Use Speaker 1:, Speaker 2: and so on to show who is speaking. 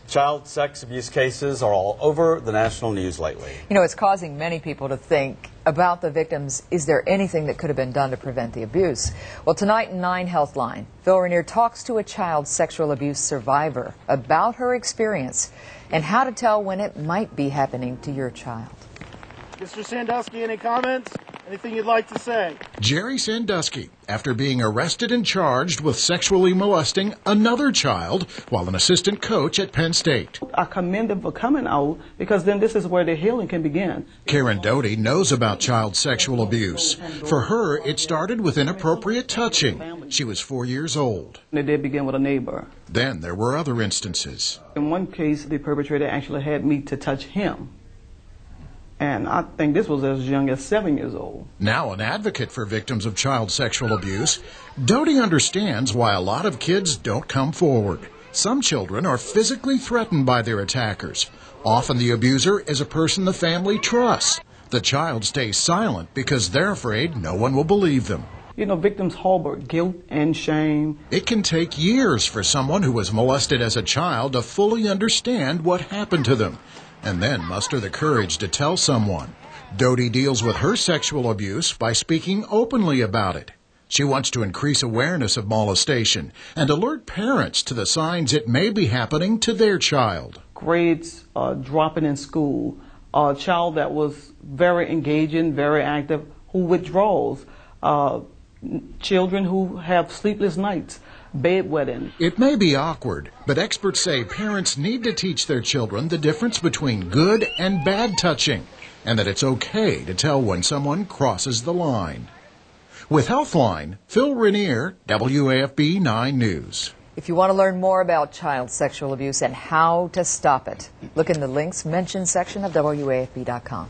Speaker 1: Child sex abuse cases are all over the national news lately.
Speaker 2: You know, it's causing many people to think about the victims. Is there anything that could have been done to prevent the abuse? Well, tonight in 9 Healthline, Phil Rainier talks to a child sexual abuse survivor about her experience and how to tell when it might be happening to your child.
Speaker 3: Mr. Sandusky, any comments? Anything you'd like to say?
Speaker 4: Jerry Sandusky, after being arrested and charged with sexually molesting another child while an assistant coach at Penn State.
Speaker 5: I commend them for coming out because then this is where the healing can begin.
Speaker 4: Karen Doughty knows about child sexual abuse. For her, it started with inappropriate touching. She was 4 years old.
Speaker 5: It did begin with a neighbor.
Speaker 4: Then there were other instances.
Speaker 5: In one case, the perpetrator actually had me to touch him. And I think this was as young as 7 years old.
Speaker 4: Now an advocate for victims of child sexual abuse, Doughty understands why a lot of kids don't come forward. Some children are physically threatened by their attackers. Often the abuser is a person the family trusts. The child stays silent because they're afraid no one will believe them.
Speaker 5: You know, victims harbor guilt and shame.
Speaker 4: It can take years for someone who was molested as a child to fully understand what happened to them, and then muster the courage to tell someone. Doughty deals with her sexual abuse by speaking openly about it. She wants to increase awareness of molestation and alert parents to the signs it may be happening to their child.
Speaker 5: Grades dropping in school, a child that was very engaging, very active, who withdraws, children who have sleepless nights, bedwetting.
Speaker 4: It may be awkward, but experts say parents need to teach their children the difference between good and bad touching, and that it's okay to tell when someone crosses the line. With Healthline, Phil Rainier, WAFB 9 News.
Speaker 2: If you want to learn more about child sexual abuse and how to stop it, look in the links mentioned section of WAFB.com.